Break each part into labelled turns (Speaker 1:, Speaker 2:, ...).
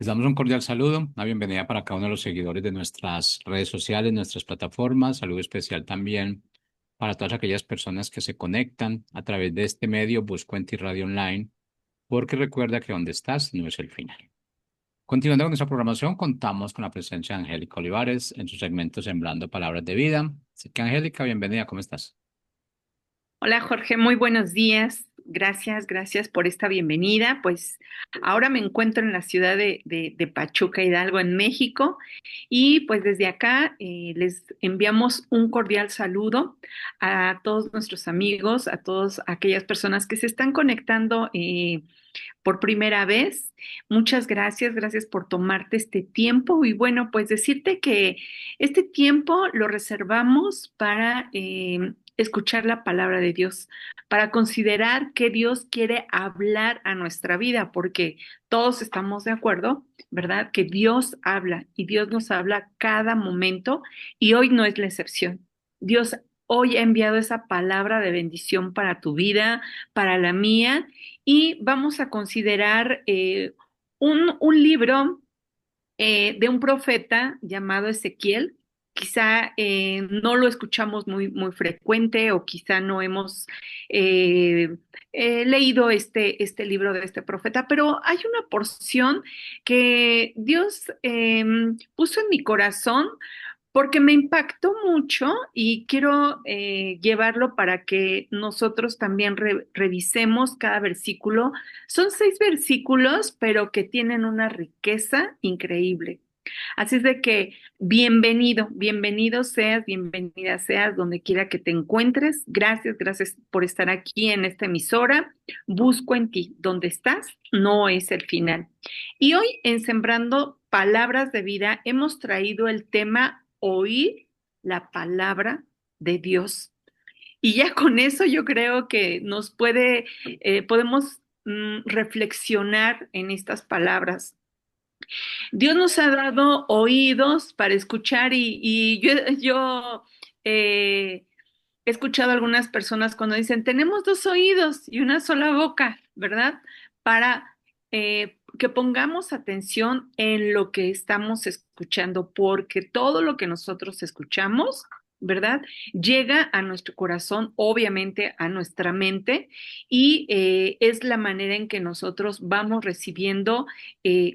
Speaker 1: Les damos un cordial saludo, una bienvenida para cada uno de los seguidores de nuestras redes sociales, nuestras plataformas. Saludo especial también para todas aquellas personas que se conectan a través de este medio Busco en Ti Radio Online, porque recuerda que donde estás no es el final. Continuando con nuestra programación, contamos con la presencia de Angélica Olivares en su segmento Sembrando Palabras de Vida. Así que Angélica, bienvenida, ¿cómo estás?
Speaker 2: Hola Jorge, muy buenos días. Gracias por esta bienvenida. Pues ahora me encuentro en la ciudad de Pachuca, Hidalgo, en México, y pues desde acá les enviamos un cordial saludo a todos nuestros amigos, a todas aquellas personas que se están conectando por primera vez. Muchas gracias por tomarte este tiempo y bueno, pues decirte que este tiempo lo reservamos para escuchar la palabra de Dios, para considerar que Dios quiere hablar a nuestra vida, porque todos estamos de acuerdo, ¿verdad? Que Dios habla y Dios nos habla cada momento y hoy no es la excepción. Dios hoy ha enviado esa palabra de bendición para tu vida, para la mía, y vamos a considerar un libro de un profeta llamado Ezequiel. Quizá no lo escuchamos muy frecuente o quizá no hemos eh, leído este libro de este profeta, pero hay una porción que Dios puso en mi corazón porque me impactó mucho y quiero llevarlo para que nosotros también revisemos cada versículo. Son 6 versículos, pero que tienen una riqueza increíble. Así es de que bienvenido seas, bienvenida seas donde quiera que te encuentres. Gracias por estar aquí en esta emisora. Busco en ti. Donde estás no es el final. Y hoy en Sembrando Palabras de Vida hemos traído el tema oír la palabra de Dios. Y ya con eso yo creo que podemos reflexionar en estas palabras. Dios nos ha dado oídos para escuchar y yo eh, he escuchado a algunas personas cuando dicen, tenemos 2 oídos y una sola boca, ¿verdad? Para que pongamos atención en lo que estamos escuchando, porque todo lo que nosotros escuchamos, ¿verdad? Llega a nuestro corazón, obviamente a nuestra mente, y es la manera en que nosotros vamos recibiendo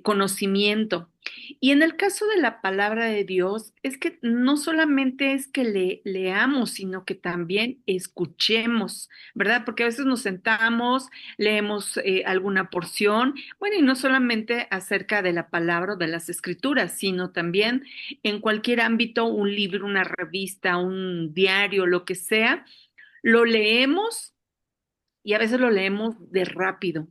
Speaker 2: conocimiento. Y en el caso de la palabra de Dios, es que no solamente es que leamos, sino que también escuchemos, ¿verdad? Porque a veces nos sentamos, leemos alguna porción, bueno, y no solamente acerca de la palabra o de las escrituras, sino también en cualquier ámbito, un libro, una revista, un diario, lo que sea, lo leemos y a veces lo leemos de rápido.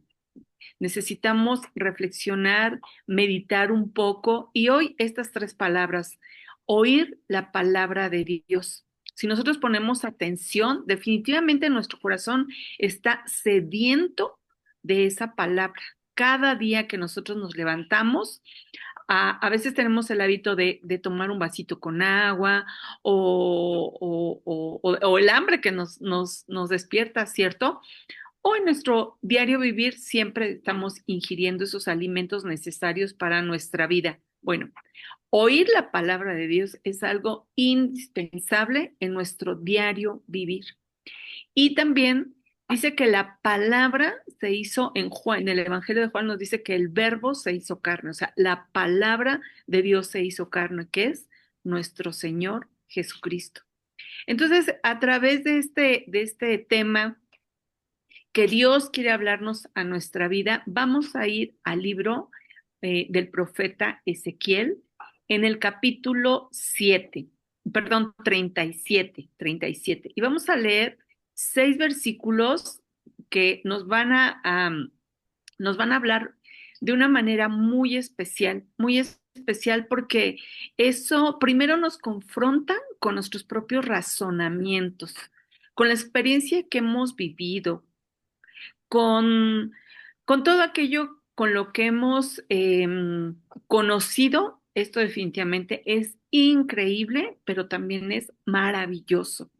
Speaker 2: Necesitamos reflexionar, meditar un poco y hoy estas 3 palabras, oír la palabra de Dios. Si nosotros ponemos atención, definitivamente nuestro corazón está sediento de esa palabra. Cada día que nosotros nos levantamos, a veces tenemos el hábito de tomar un vasito con agua o el hambre que nos despierta, ¿cierto? O en nuestro diario vivir siempre estamos ingiriendo esos alimentos necesarios para nuestra vida. Bueno, oír la palabra de Dios es algo indispensable en nuestro diario vivir. Y también dice que la palabra se hizo en Juan, en el Evangelio de Juan nos dice que el verbo se hizo carne, o sea, la palabra de Dios se hizo carne, que es nuestro Señor Jesucristo. Entonces, a través de este tema que Dios quiere hablarnos a nuestra vida, vamos a ir al libro del profeta Ezequiel en el capítulo 7, perdón, 37. Y vamos a leer 6 versículos que nos van a hablar de una manera muy especial porque eso primero nos confronta con nuestros propios razonamientos, con la experiencia que hemos vivido, con, con todo aquello con lo que hemos conocido. Esto definitivamente es increíble, pero también es maravilloso,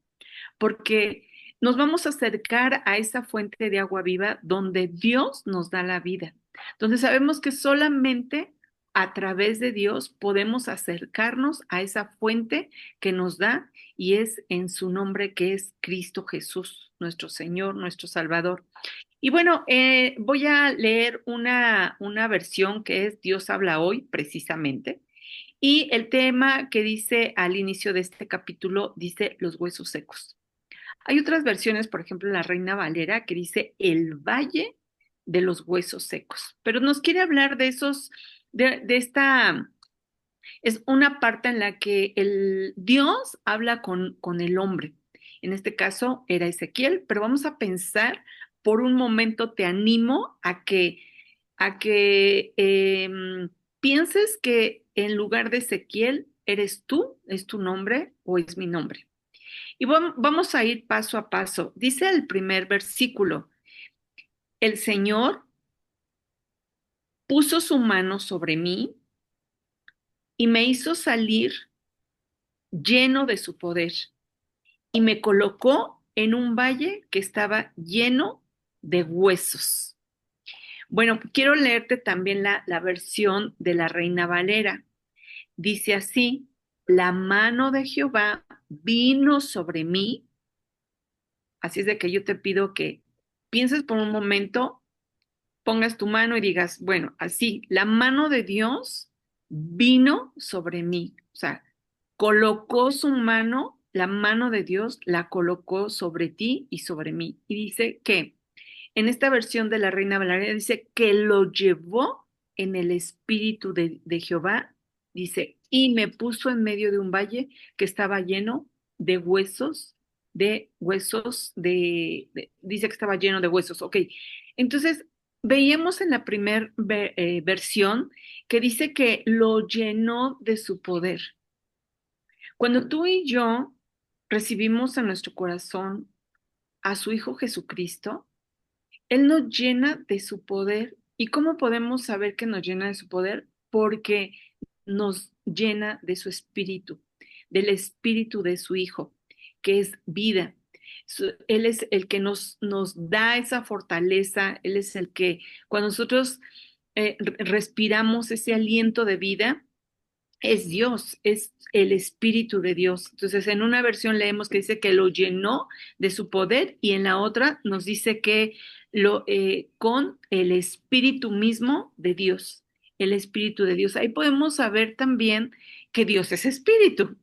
Speaker 2: porque nos vamos a acercar a esa fuente de agua viva donde Dios nos da la vida, donde sabemos que solamente a través de Dios podemos acercarnos a esa fuente que nos da y es en su nombre que es Cristo Jesús, nuestro Señor, nuestro Salvador. Y bueno, voy a leer una versión que es Dios habla hoy, precisamente. Y el tema que dice al inicio de este capítulo dice los huesos secos. Hay otras versiones, por ejemplo, la Reina Valera, que dice el valle de los huesos secos. Pero nos quiere hablar de esos, de esta, es una parte en la que el Dios habla con el hombre. En este caso era Ezequiel, pero vamos a pensar por un momento, te animo a que pienses que en lugar de Ezequiel eres tú, es tu nombre o es mi nombre. Y vamos a ir paso a paso. Dice el primer versículo, el Señor puso su mano sobre mí y me hizo salir lleno de su poder y me colocó en un valle que estaba lleno de huesos. Bueno, quiero leerte también la versión de la Reina Valera. Dice así, la mano de Jehová vino sobre mí, así es de que yo te pido que pienses por un momento, pongas tu mano y digas, bueno, así, la mano de Dios vino sobre mí, o sea, colocó su mano, la mano de Dios la colocó sobre ti y sobre mí. Y dice que en esta versión de la Reina Valeria dice que lo llevó en el espíritu de Jehová, dice, y me puso en medio de un valle que estaba lleno de huesos, dice que estaba lleno de huesos, ok. Entonces, veíamos en la primera versión que dice que lo llenó de su poder. Cuando tú y yo recibimos en nuestro corazón a su Hijo Jesucristo, Él nos llena de su poder. ¿Y cómo podemos saber que nos llena de su poder? Porque nos llena de su espíritu, del espíritu de su Hijo, que es vida. Él es el que nos da esa fortaleza, Él es el que cuando nosotros respiramos ese aliento de vida, es Dios, es el Espíritu de Dios. Entonces, en una versión leemos que dice que lo llenó de su poder y en la otra nos dice que con el Espíritu mismo de Dios, el Espíritu de Dios. Ahí podemos saber también que Dios es Espíritu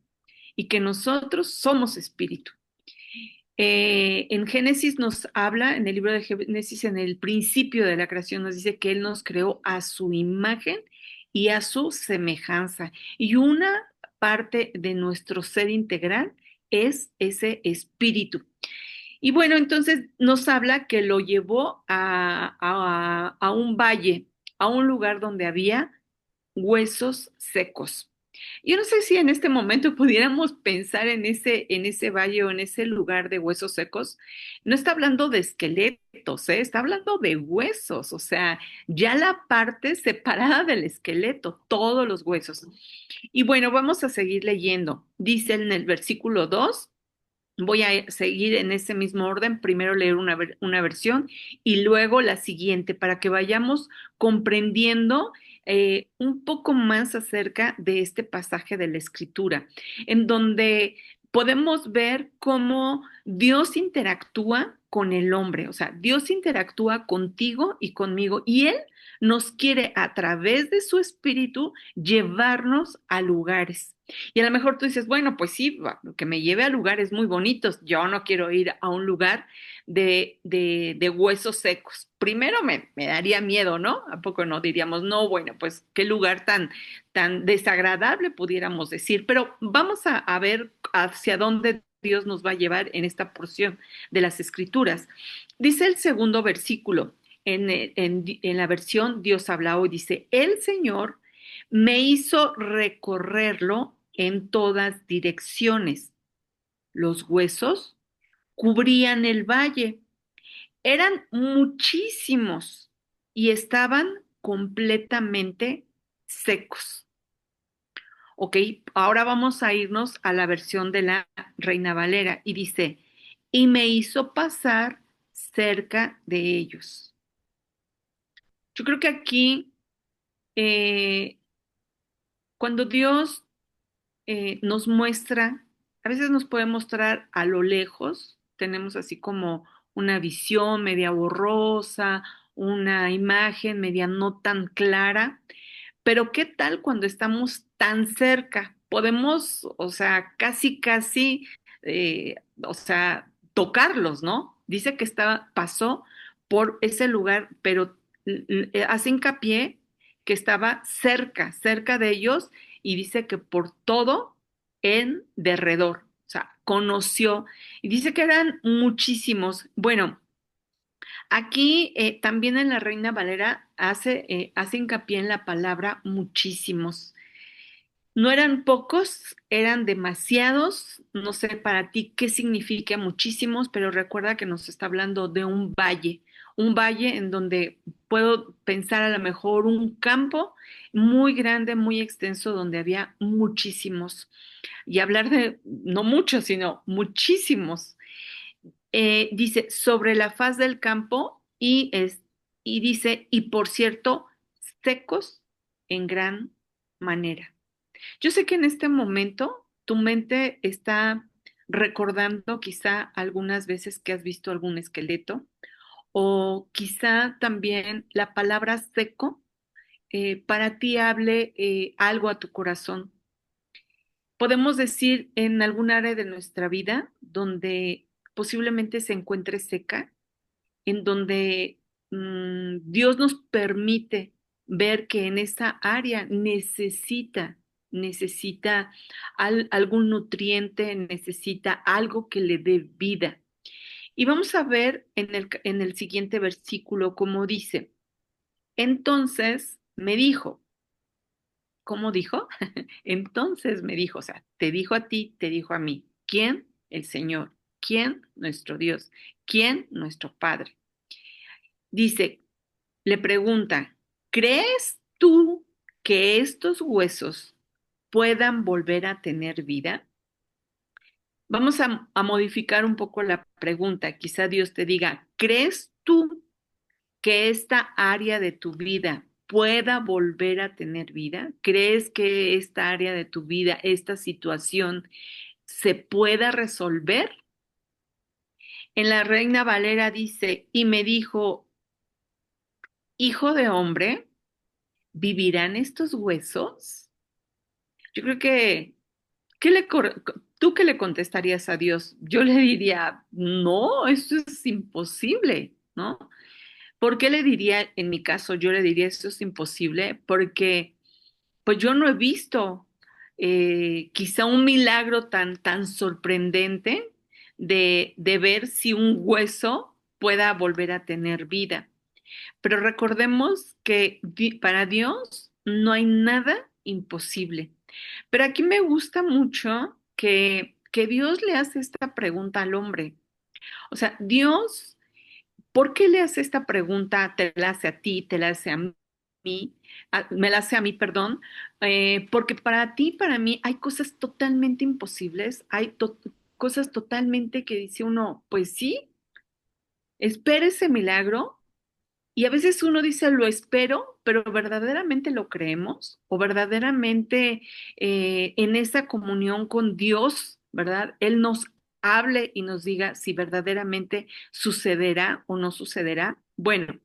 Speaker 2: y que nosotros somos Espíritu. En Génesis nos habla, en el libro de Génesis, en el principio de la creación, nos dice que Él nos creó a su imagen y a su semejanza. Y una parte de nuestro ser integral es ese espíritu. Y bueno, entonces nos habla que lo llevó a un valle, a un lugar donde había huesos secos. Yo no sé si en este momento pudiéramos pensar en ese valle o en ese lugar de huesos secos. No está hablando de esqueletos, ¿eh? Está hablando de huesos, o sea, ya la parte separada del esqueleto, todos los huesos. Y bueno, vamos a seguir leyendo. Dice en el versículo 2. Voy a seguir en ese mismo orden, primero leer una versión y luego la siguiente para que vayamos comprendiendo un poco más acerca de este pasaje de la Escritura, en donde podemos ver cómo Dios interactúa con el hombre, o sea, Dios interactúa contigo y conmigo y Él nos quiere a través de su espíritu llevarnos a lugares. Y a lo mejor tú dices, bueno, pues sí, que me lleve a lugares muy bonitos. Yo no quiero ir a un lugar de huesos secos. Primero me daría miedo, ¿no? ¿A poco no diríamos, no, bueno, pues qué lugar tan desagradable pudiéramos decir? Pero vamos a ver hacia dónde Dios nos va a llevar en esta porción de las Escrituras. Dice el segundo versículo, en la versión Dios habla hoy, dice, el Señor me hizo recorrerlo en todas direcciones. Los huesos cubrían el valle. Eran muchísimos y estaban completamente secos. Ok, ahora vamos a irnos a la versión de la Reina Valera y dice, y me hizo pasar cerca de ellos. Yo creo que aquí Cuando Dios nos muestra, a veces nos puede mostrar a lo lejos, tenemos así como una visión media borrosa, una imagen media no tan clara, pero ¿qué tal cuando estamos tan cerca? Podemos, o sea, casi, o sea, tocarlos, ¿no? Dice que pasó por ese lugar, pero hace hincapié que estaba cerca de ellos y dice que por todo en derredor, o sea, conoció. Y dice que eran muchísimos. Bueno, aquí también en la Reina Valera hace hincapié en la palabra muchísimos. No eran pocos, eran demasiados. No sé para ti qué significa muchísimos, pero recuerda que nos está hablando de un valle en donde puedo pensar a lo mejor un campo muy grande, muy extenso, donde había muchísimos. Y hablar de no muchos, sino muchísimos. Dice sobre la faz del campo y dice, y por cierto, secos en gran manera. Yo sé que en este momento tu mente está recordando quizá algunas veces que has visto algún esqueleto o quizá también la palabra seco para ti hable algo a tu corazón. Podemos decir en algún área de nuestra vida donde posiblemente se encuentre seca, en donde Dios nos permite ver que en esa área necesita algún nutriente, necesita algo que le dé vida. Y vamos a ver en el siguiente versículo cómo dice, entonces me dijo, ¿cómo dijo? Entonces me dijo, o sea, te dijo a ti, te dijo a mí, ¿quién? El Señor. ¿Quién? Nuestro Dios. ¿Quién? Nuestro Padre. Dice, le pregunta, ¿crees tú que estos huesos puedan volver a tener vida? Vamos a modificar un poco la pregunta. Quizá Dios te diga, ¿crees tú que esta área de tu vida pueda volver a tener vida? ¿Crees que esta área de tu vida, esta situación, se pueda resolver? En la Reina Valera dice, y me dijo, hijo de hombre, ¿vivirán estos huesos? Yo creo que, ¿qué le, ¿tú qué le contestarías a Dios? Yo le diría, no, eso es imposible, ¿no? ¿Por qué le diría, en mi caso, yo le diría, eso es imposible? Porque pues yo no he visto quizá un milagro tan sorprendente de ver si un hueso pueda volver a tener vida. Pero recordemos que para Dios no hay nada imposible. Pero aquí me gusta mucho que Dios le hace esta pregunta al hombre. O sea, Dios, ¿por qué le hace esta pregunta? Te la hace a ti, te la hace a mí, me la hace a mí, perdón, porque para ti, para mí, hay cosas totalmente imposibles, hay cosas totalmente que dice uno, pues sí, espera ese milagro. Y a veces uno dice, lo espero, pero verdaderamente lo creemos o verdaderamente en esa comunión con Dios, ¿verdad? Él nos hable y nos diga si verdaderamente sucederá o no sucederá. Bueno,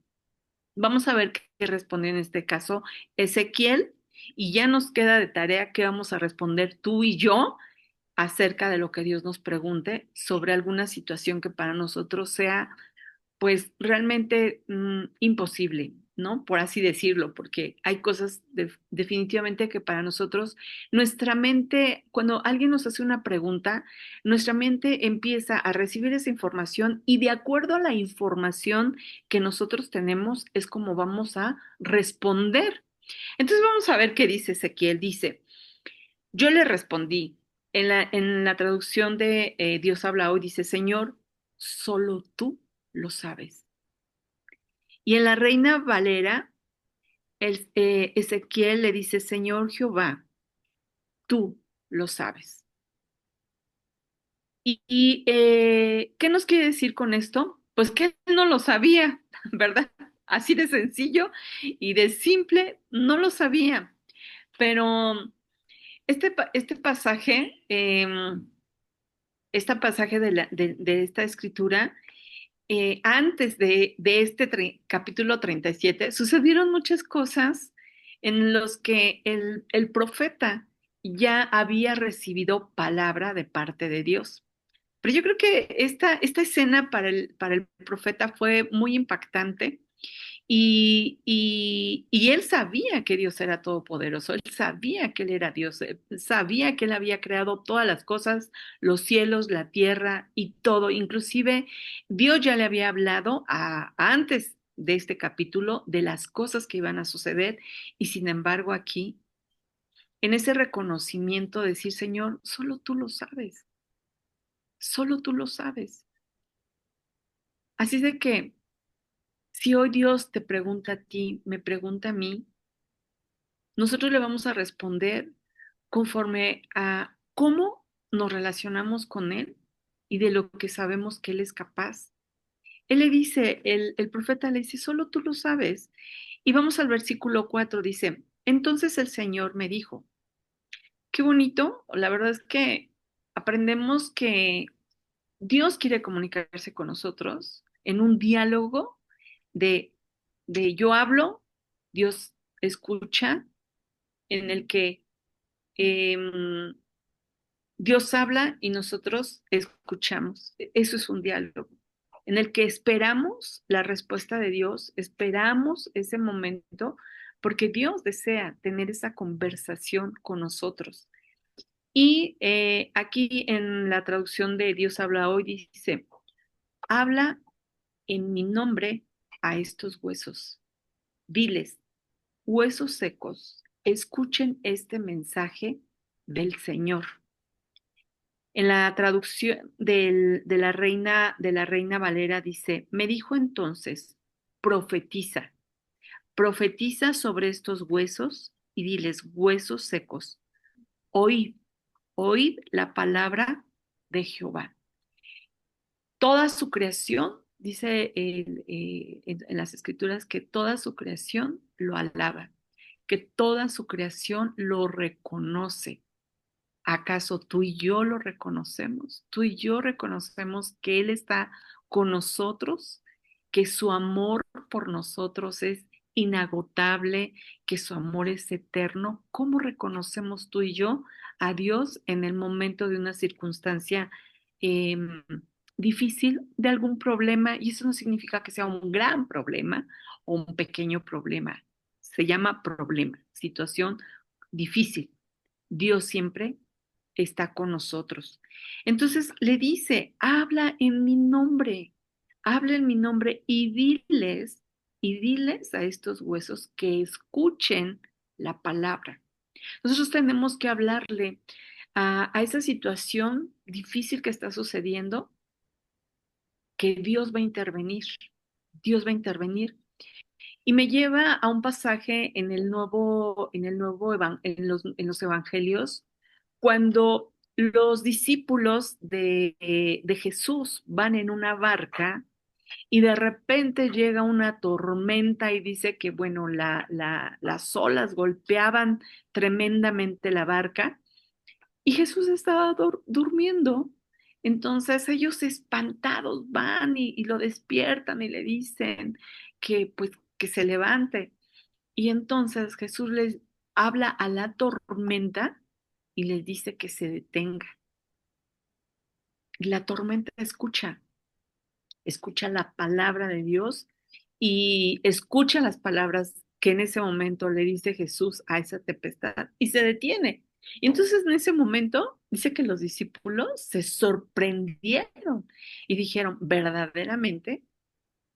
Speaker 2: vamos a ver qué responde en este caso Ezequiel y ya nos queda de tarea que vamos a responder tú y yo acerca de lo que Dios nos pregunte sobre alguna situación que para nosotros sea pues realmente imposible, ¿no? Por así decirlo, porque hay cosas definitivamente que para nosotros, nuestra mente, cuando alguien nos hace una pregunta, nuestra mente empieza a recibir esa información y de acuerdo a la información que nosotros tenemos es como vamos a responder. Entonces vamos a ver qué dice Ezequiel. Dice, yo le respondí, en la traducción de Dios habla hoy, dice, Señor, solo tú lo sabes. Y en la Reina Valera, Ezequiel le dice, Señor Jehová, tú lo sabes. ¿Qué nos quiere decir con esto? Pues que él no lo sabía, ¿verdad? Así de sencillo y de simple, no lo sabía. Pero Este pasaje, este pasaje de esta escritura, antes de este capítulo 37 sucedieron muchas cosas en los que el profeta ya había recibido palabra de parte de Dios. Pero yo creo que esta escena para el profeta fue muy impactante y él sabía que Dios era todopoderoso, él sabía que él era Dios, él sabía que él había creado todas las cosas, los cielos, la tierra y todo. Inclusive Dios ya le había hablado antes de este capítulo de las cosas que iban a suceder y sin embargo aquí, en ese reconocimiento, decir, Señor, solo tú lo sabes, solo tú lo sabes. Así de que si hoy Dios te pregunta a ti, me pregunta a mí, nosotros le vamos a responder conforme a cómo nos relacionamos con Él y de lo que sabemos que Él es capaz. Él le dice, el profeta le dice, solo tú lo sabes. Y vamos al versículo 4, dice, entonces el Señor me dijo, qué bonito, la verdad es que aprendemos que Dios quiere comunicarse con nosotros en un diálogo de, de yo hablo, Dios escucha, en el que eh, Dios habla y nosotros escuchamos. Eso es un diálogo en el que esperamos la respuesta de Dios, esperamos ese momento, porque Dios desea tener esa conversación con nosotros. Y aquí en la traducción de Dios habla hoy dice, habla en mi nombre a estos huesos. Diles, huesos secos, escuchen este mensaje del Señor. En la traducción de la Reina Valera dice, me dijo entonces, profetiza, profetiza sobre estos huesos y diles, huesos secos, oíd, oíd la palabra de Jehová. Toda su creación, dice en las escrituras, que toda su creación lo alaba, que toda su creación lo reconoce. ¿Acaso tú y yo lo reconocemos? ¿Tú y yo reconocemos que Él está con nosotros, que su amor por nosotros es inagotable, que su amor es eterno? ¿Cómo reconocemos tú y yo a Dios en el momento de una circunstancia eh, difícil, de algún problema? Y eso no significa que sea un gran problema o un pequeño problema. Se llama problema, situación difícil. Dios siempre está con nosotros. Entonces le dice, habla en mi nombre y diles a estos huesos que escuchen la palabra. Nosotros tenemos que hablarle a esa situación difícil que está sucediendo, que Dios va a intervenir. Dios va a intervenir. Y me lleva a un pasaje en los evangelios, cuando los discípulos de Jesús van en una barca y de repente llega una tormenta y dice que, bueno, las olas golpeaban tremendamente la barca y Jesús estaba durmiendo. Entonces ellos espantados van y lo despiertan y le dicen que pues que se levante. Y entonces Jesús les habla a la tormenta y les dice que se detenga. Y la tormenta escucha la palabra de Dios y escucha las palabras que en ese momento le dice Jesús a esa tempestad y se detiene. Y entonces en ese momento dice que los discípulos se sorprendieron y dijeron, verdaderamente,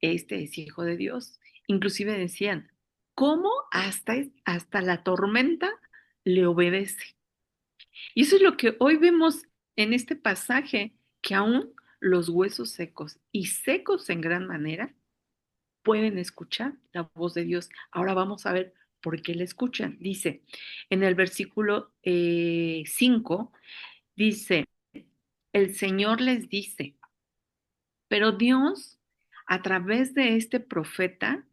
Speaker 2: este es hijo de Dios. Inclusive decían, ¿cómo hasta la tormenta le obedece? Y eso es lo que hoy vemos en este pasaje, que aún los huesos secos y secos en gran manera pueden escuchar la voz de Dios. Ahora vamos a ver por qué le escuchan. Dice en el versículo 5, dice, el Señor les dice, pero Dios a través de este profeta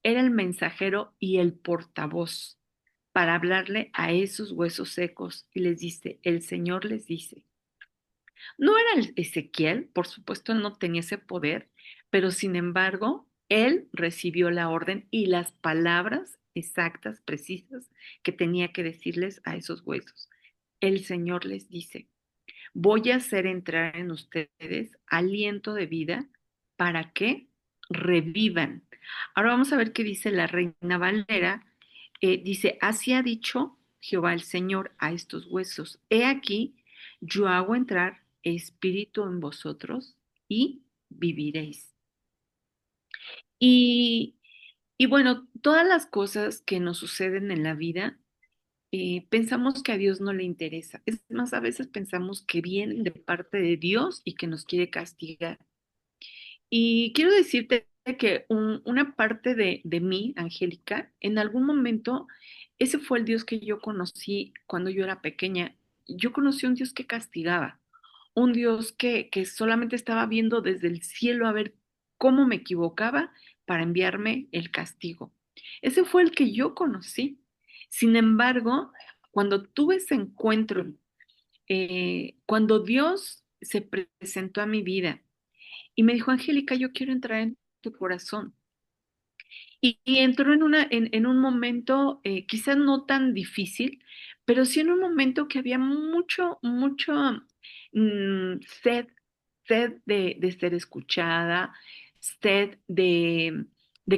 Speaker 2: era el mensajero y el portavoz. para hablarle a esos huesos secos y les dice, el Señor les dice, no era Ezequiel, por supuesto, él no tenía ese poder, pero sin embargo, él recibió la orden y las palabras exactas, precisas, que tenía que decirles a esos huesos. El Señor les dice, voy a hacer entrar en ustedes aliento de vida para que revivan. Ahora vamos a ver qué dice la Reina Valera. Dice, así ha dicho Jehová el Señor a estos huesos. He aquí, yo hago entrar espíritu en vosotros y viviréis. Y, y bueno, todas las cosas que nos suceden en la vida, pensamos que a Dios no le interesa. Es más, a veces pensamos que vienen de parte de Dios y que nos quiere castigar. Y quiero decirte que una parte de mí, Angélica, en algún momento, ese fue el Dios que yo conocí cuando yo era pequeña. Yo conocí un Dios que castigaba, un Dios que solamente estaba viendo desde el cielo a ver cómo me equivocaba para enviarme el castigo. Ese fue el que yo conocí. Sin embargo, cuando tuve ese encuentro, cuando Dios se presentó a mi vida, y me dijo, Angélica, yo quiero entrar en tu corazón. Y entró en un momento quizás no tan difícil, pero sí en un momento que había mucho sed, sed de ser escuchada, sed de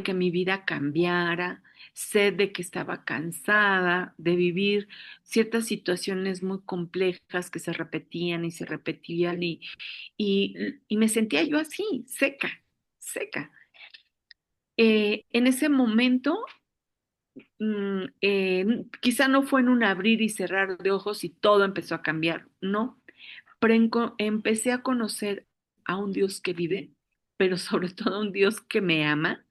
Speaker 2: que mi vida cambiara, sed de que estaba cansada de vivir ciertas situaciones muy complejas que se repetían y se repetían y, y me sentía yo así, seca, seca. En ese momento, quizá no fue en un abrir y cerrar de ojos y todo empezó a cambiar, no, pero empecé a conocer a un Dios que vive, pero sobre todo a un Dios que me ama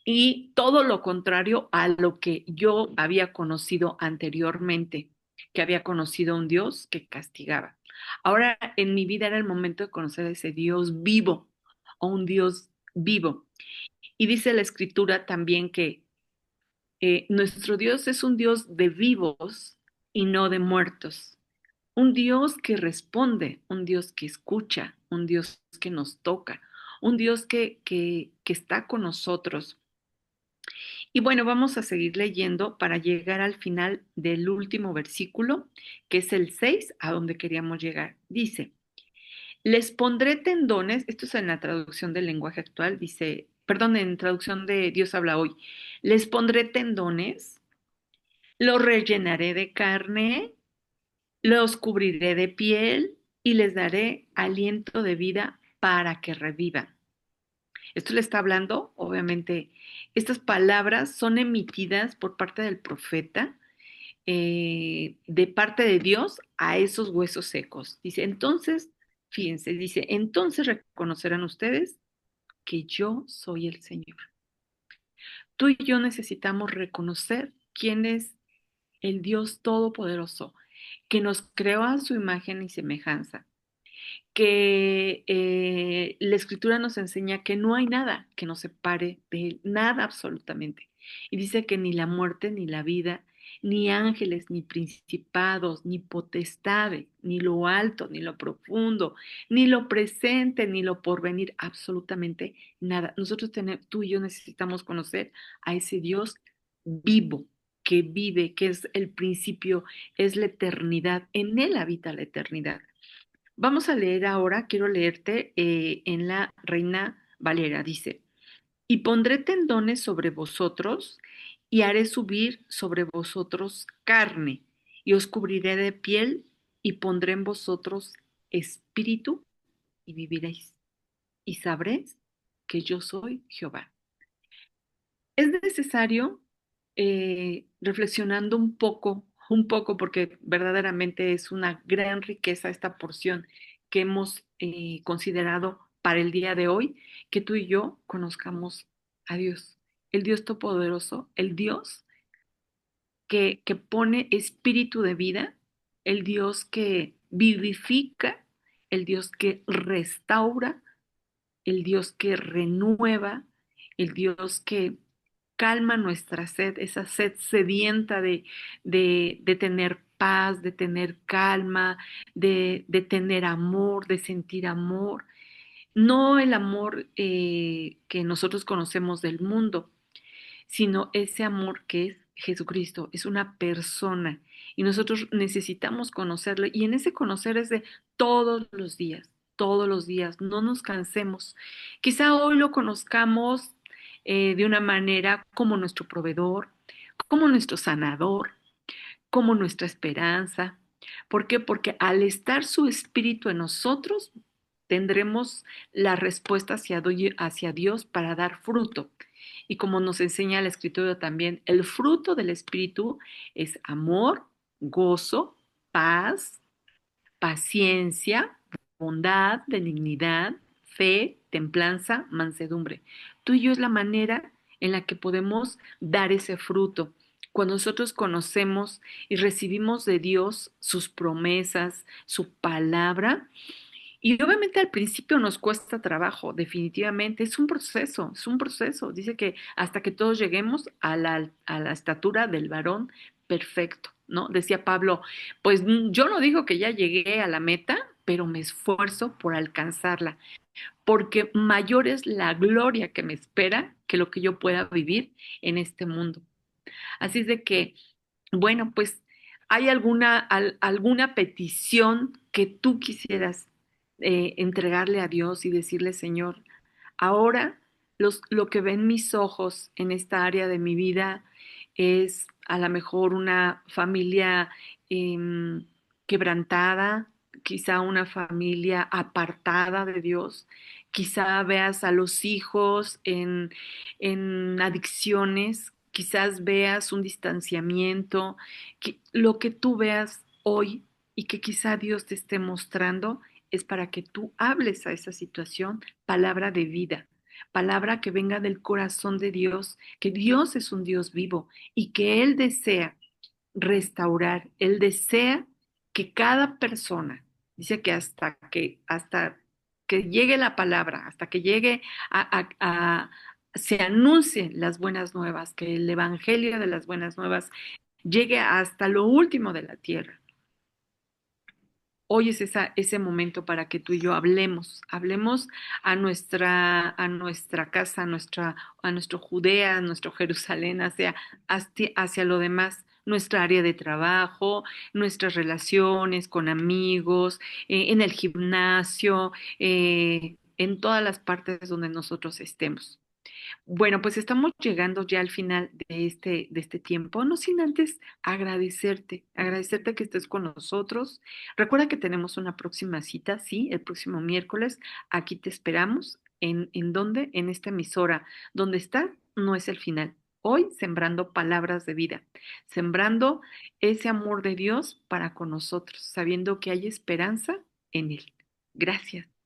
Speaker 2: y todo lo contrario a lo que yo había conocido anteriormente, que había conocido a un Dios que castigaba. Ahora en mi vida era el momento de conocer a ese Dios vivo, a un Dios vivo. Y dice la escritura también que nuestro Dios es un Dios de vivos y no de muertos. Un Dios que responde, un Dios que escucha, un Dios que nos toca, un Dios que está con nosotros. Y bueno, vamos a seguir leyendo para llegar al final del último versículo, que es el 6, a donde queríamos llegar. Dice, les pondré tendones, esto es en la traducción del lenguaje actual, dice, perdón, en traducción de Dios habla hoy, les pondré tendones, los rellenaré de carne, los cubriré de piel y les daré aliento de vida para que revivan. Esto le está hablando, obviamente, estas palabras son emitidas por parte del profeta, de parte de Dios a esos huesos secos. Dice, entonces, fíjense, dice, entonces reconocerán ustedes que yo soy el Señor. Tú y yo necesitamos reconocer quién es el Dios Todopoderoso, que nos creó a su imagen y semejanza, que la escritura nos enseña que no hay nada que nos separe de Él, nada absolutamente. Y dice que ni la muerte, ni la vida, ni ángeles, ni principados, ni potestades, ni lo alto, ni lo profundo, ni lo presente, ni lo porvenir, absolutamente nada. Nosotros tenemos, tú y yo necesitamos conocer a ese Dios vivo, que vive, que es el principio, es la eternidad. En Él habita la eternidad. Vamos a leer ahora, quiero leerte en la Reina Valera, dice, y pondré tendones sobre vosotros y haré subir sobre vosotros carne y os cubriré de piel y pondré en vosotros espíritu y viviréis y sabréis que yo soy Jehová. Es necesario, reflexionando un poco, porque verdaderamente es una gran riqueza esta porción que hemos considerado para el día de hoy, que tú y yo conozcamos a Dios, el Dios Todopoderoso, el Dios que pone espíritu de vida, el Dios que vivifica, el Dios que restaura, el Dios que renueva, el Dios que calma nuestra sed, esa sed sedienta de tener paz, de tener calma, de tener amor, de sentir amor. No el amor que nosotros conocemos del mundo, sino ese amor que es Jesucristo, es una persona y nosotros necesitamos conocerle y en ese conocer es de todos los días, no nos cansemos. Quizá hoy lo conozcamos de una manera como nuestro proveedor, como nuestro sanador, como nuestra esperanza. ¿Por qué? Porque al estar su espíritu en nosotros, tendremos la respuesta hacia Dios para dar fruto. Y como nos enseña la escritura también, el fruto del espíritu es amor, gozo, paz, paciencia, bondad, benignidad, fe, templanza, mansedumbre. Tú y yo es la manera en la que podemos dar ese fruto. Cuando nosotros conocemos y recibimos de Dios sus promesas, su palabra, y obviamente al principio nos cuesta trabajo, definitivamente, es un proceso, es un proceso. Dice que hasta que todos lleguemos a la estatura del varón perfecto, ¿no? Decía Pablo, pues yo no digo que ya llegué a la meta, pero me esfuerzo por alcanzarla, porque mayor es la gloria que me espera que lo que yo pueda vivir en este mundo. Así es de que, bueno, pues, ¿hay alguna petición que tú quisieras entregarle a Dios y decirle, Señor, ahora lo que ven mis ojos en esta área de mi vida es a lo mejor una familia em, quebrantada, quizá una familia apartada de Dios, quizá veas a los hijos en adicciones, quizás veas un distanciamiento, lo que tú veas hoy y que quizá Dios te esté mostrando es para que tú hables a esa situación palabra de vida, palabra que venga del corazón de Dios, que Dios es un Dios vivo y que Él desea restaurar, Él desea que cada persona, dice que hasta que llegue la palabra, hasta que llegue se anuncien las buenas nuevas, que el evangelio de las buenas nuevas llegue hasta lo último de la tierra. Hoy es ese momento para que tú y yo hablemos a nuestra casa, a nuestro Judea, a nuestro Jerusalén, hacia lo demás, nuestra área de trabajo, nuestras relaciones con amigos, en el gimnasio, en todas las partes donde nosotros estemos. Bueno, pues estamos llegando ya al final de este tiempo, no sin antes agradecerte que estés con nosotros. Recuerda que tenemos una próxima cita, sí, el próximo miércoles. Aquí te esperamos. ¿En dónde? En esta emisora. Donde está, no es el final. Hoy sembrando palabras de vida, sembrando ese amor de Dios para con nosotros, sabiendo que hay esperanza en Él. Gracias.